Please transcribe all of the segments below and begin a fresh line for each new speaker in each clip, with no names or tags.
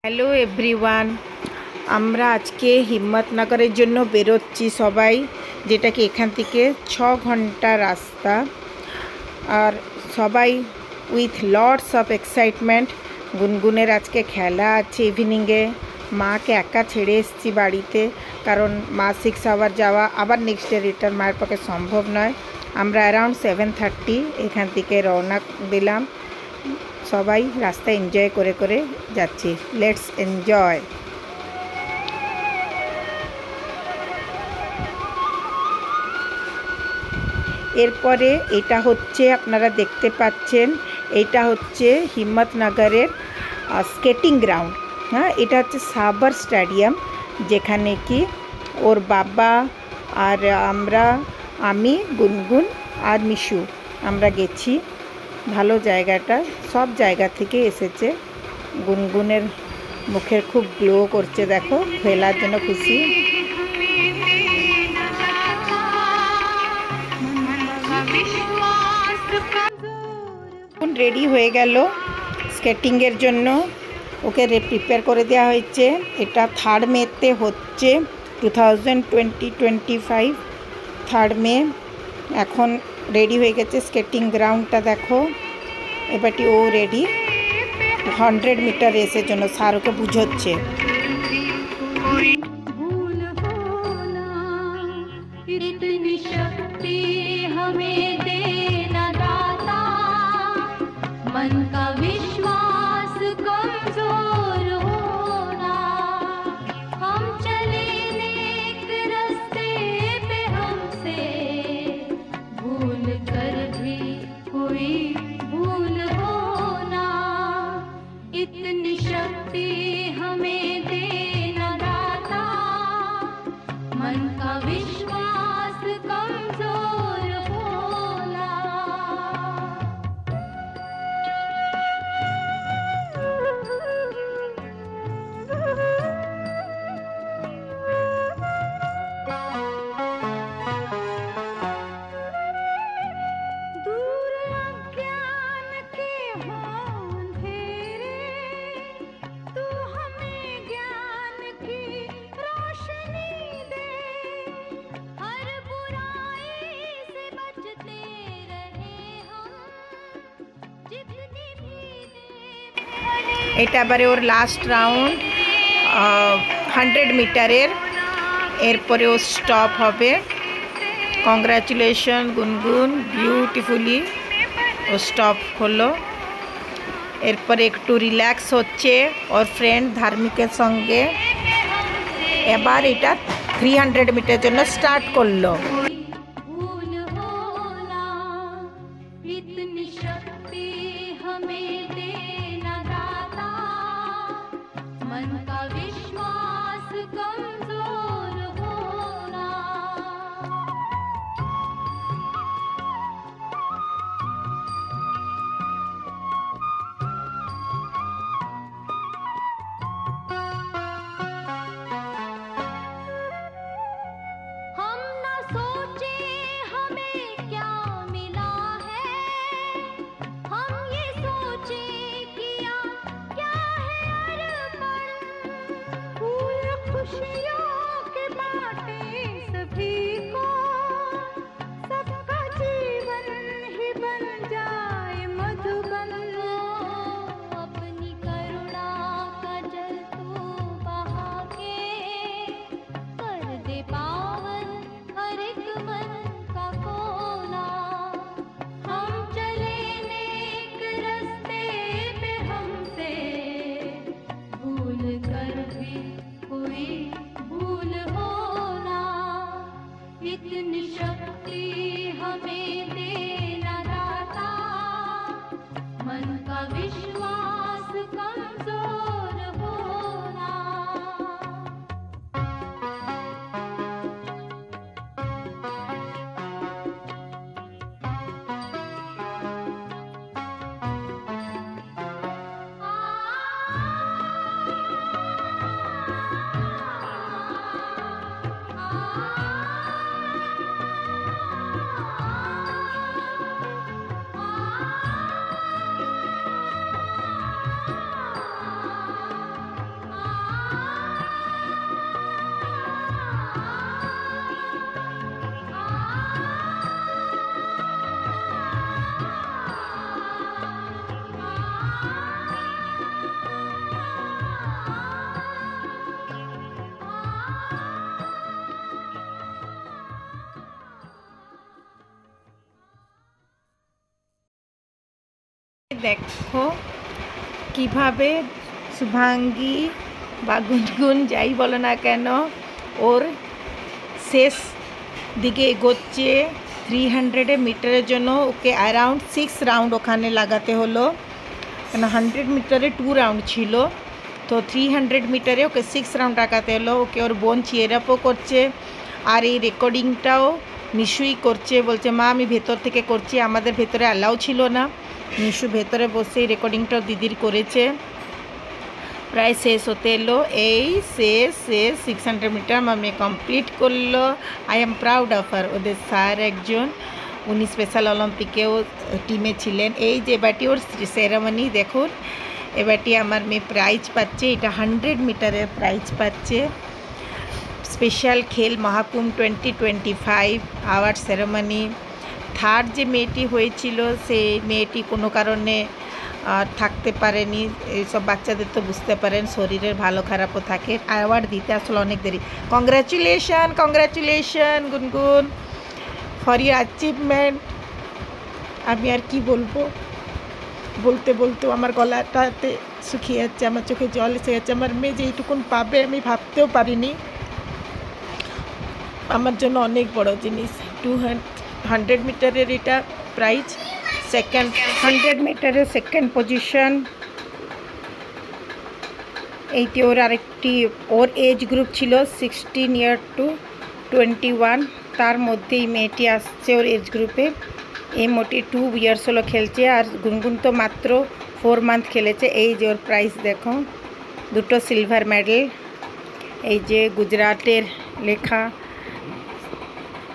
Hello everyone, আমরা আজকে হিম্মতনগরের জন্য বেরোচ্ছি সবাই, যেটা কি এখান থেকে 6 ঘন্টা রাস্তা। আর সবাই উইথ লটস অফ এক্সাইটমেন্ট। গুনগুনের আজকে খেলা আছে ইভিনিংয়ে। মাকে একা ছেড়ে এসেছি বাড়িতে, কারণ মা 6 আওয়ার যাওয়া আবার নেক্সট ডে রিটার্ন মায়ের পক্ষে সম্ভব নয়। আমরা অ্যারাউন্ড 7:30 এখান থেকে রওনা দিলাম। সবাই রাস্তা এনজয় করে করে যাচ্ছি। Let's enjoy. এরপরে এটা হচ্ছে, আপনারা দেখতে পাচ্ছেন, এটা হচ্ছে হিম্মতনগরের স্কেটিং গ্রাউন্ড। হ্যাঁ, এটা হচ্ছে সাবার স্টেডিয়াম, যেখানে কি ওর বাবা আর আমি গুনগুন আর মিশু আমরা গেছি। ভালো জায়গাটা, সব জায়গা থেকে এসেছে। গুনগুনের মুখের খুব গ্লো করছে, দেখো, খেলার জন্য খুশি। রেডি হয়ে গেল স্কেটিংয়ের জন্য, ওকে প্রিপেয়ার করে দেওয়া হয়েছে। এটা 3 মেতে হচ্ছে, 2020-25 3 মে। এখন রেডি হয়ে গেছে স্কেটিং গ্রাউন্ডটা, দেখো। এবারটি ও রেডি 100 মিটার রেসের জন্য। স্যার ওকে বুঝোচ্ছে। मन का विश्वास कमजोर होना, हम चले नेक रास्ते पे, हमसे भूल कर भी कोई भूल होना, इतनी शक्ति हमें देना दाता, मन का विश्वास कमजोर होना। এটা এবারে ওর লাস্ট রাউন্ড 100 মিটারের। এরপরে ও স্টপ হবে। কংগ্রাচুলেশন গুনগুন, বিউটিফুলি ও স্টপ হলো। এরপরে একটু রিল্যাক্স হচ্ছে ওর ফ্রেন্ড ধার্মিকের সঙ্গে। এবার এটা 300 মিটারের জন্য স্টার্ট করলো। मन का विश्वास कमजोर होना। हम ना सोचे हमें क्या मिला है, हम ये सोचे किया क्या है। फूल खुशियों के बाटे सभी को, सबका जीवन ही बन जाए मधुबन। अपनी करुणा का जल तू बहा के, कर दे पावन हर एक मन का कोना। हम चले नेक रास्ते पे, हमसे भूल कर भी कोई দেখো কিভাবে শুভাঙ্গী বা গুনগুন যাই বলো না কেন ওর শেষ দিকে এগোচ্ছে। 300 মিটারের জন্য ওকে অ্যারাউন্ড 6 রাউন্ড ওখানে লাগাতে হলো, কেন 100 মিটারে 2 রাউন্ড ছিল, তো 300 মিটারে ওকে 6 রাউন্ড লাগাতে হলো। ওকে ওর বোন চিয়ার আপও করছে, আর এই রেকর্ডিংটাও মিশুই করছে। বলছে মা আমি ভেতর থেকে করছি, আমাদের ভেতরে অ্যালাউ ছিল না। মিশু ভেতরে বসে এই রেকর্ডিংটাও দিদির করেছে। প্রায় শেষ হতে এলো, এই শেষ 600 মিটার মামি কমপ্লিট করলো। I am proud of her. ওদের স্যার একজন, উনি স্পেশাল অলিম্পিকেও টিমে ছিলেন। এই যে এবারটি ওর সেরেমনি দেখুন, এবারটি আমার মেয়ে প্রাইজ পাচ্ছে, এটা 100 মিটারের প্রাইজ পাচ্ছে। স্পেশাল খেল মহাকুম্ভ 2025 আওয়ার্ড সেরেমনি। থার্ড যে মেয়েটি হয়েছিল সেই মেয়েটি কোনো কারণে থাকতে পারেনি। এইসব বাচ্চাদের তো বুঝতে পারেন শরীরের ভালো খারাপও থাকে, অ্যাওয়ার্ড দিতে আসলে অনেক দেরি। কংগ্রাচুলেশন গুনগুন ফর ইউর অ্যাচিভমেন্ট। আমি আর কি বলবো, বলতে বলতেও আমার গলাটাতে শুকিয়ে যাচ্ছে, আমার চোখে জল এসে যাচ্ছে। আমার মেয়ে যে এইটুকুন পাবে আমি ভাবতেও পারিনি। আমার জন্য অনেক বড় জিনিস। 200 মিটারের এটা প্রাইজ, সেকেন্ড 100 মিটারের সেকেন্ড পজিশন। এইটি ওর আরেকটি, ওর এজ গ্রুপ ছিল 16 ইয়ার টু 21, তার মধ্যেই মেয়েটি আসছে ওর এজ গ্রুপে। এই মোটি 2 ইয়ার্স হলো খেলছে, আর গুনগুন তো মাত্র 4 মান্থ খেলেছে। এই যে ওর প্রাইজ দেখো, দুটো সিলভার মেডেল, এই যে গুজরাটের লেখা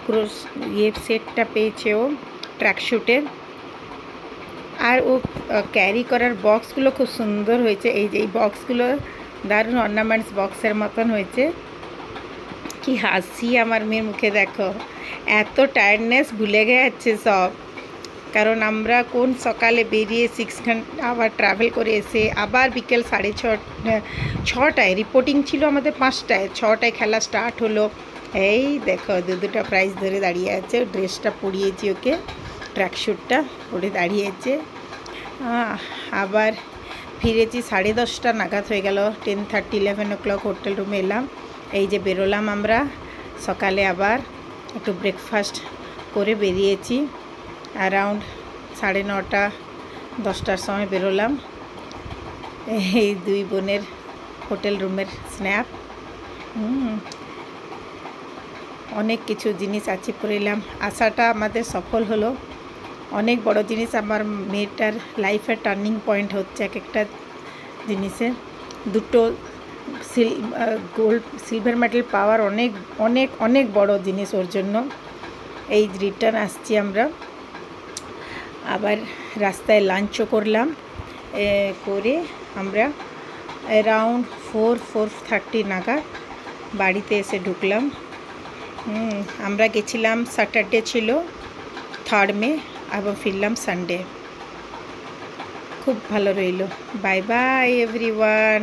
পুরো ইয়ে সেটটা পেয়েছে ও ট্র্যাকশুটের। আর ও ক্যারি করার বক্সগুলো খুব সুন্দর হয়েছে। এই যে এই বক্সগুলো দারুণ অর্নামেন্টস বক্সের মতন হয়েছে। কি হাসি আমার মেয়ের মুখে দেখো, এত টায়ার্ডনেস ভুলে গেছে সব। কারণ আমরা কোন সকালে বেরিয়ে 6 ঘন্টা আবার ট্রাভেল করে এসে আবার বিকেল 6:30 রিপোর্টিং ছিল আমাদের 5টায়, 6টায় খেলা স্টার্ট হলো। এই দেখো দুটা প্রাইজ ধরে দাঁড়িয়ে আছে, ড্রেসটা পরিয়েছি ওকে, ট্র্যাকশুটটা পরে দাঁড়িয়েছে। আবার ফিরেছি 10:30 নাগাদ হয়ে গেল, 10:30 11 o'clock হোটেল রুমে এলাম। এই যে বেরোলাম আমরা সকালে, আবার একটু ব্রেকফাস্ট করে বেরিয়েছি। অ্যারাউন্ড 9:30 10টার সময় বেরোলাম। এই দুই বোনের হোটেল রুমের স্ন্যাপ। অনেক কিছু জিনিস আছে পড়লাম, আশাটা আমাদের সফল হলো। অনেক বড় জিনিস, আমার মেয়েটার লাইফের টার্নিং পয়েন্ট হচ্ছে এক একটা জিনিসের। দুটো গোল্ড সিলভার মেডেল পাওয়ার অনেক অনেক অনেক বড় জিনিস ওর জন্য। এই রিটার্ন আসছি আমরা, আবার রাস্তায় লাঞ্চও করলাম, করে আমরা অ্যারাউন্ড 4:30 নাগাদ বাড়িতে এসে ঢুকলাম। আমরা গেছিলাম, স্যাটারডে ছিল 3rd মে, এবং ফিরলাম সানডে। খুব ভালো রইল। Bye bye everyone.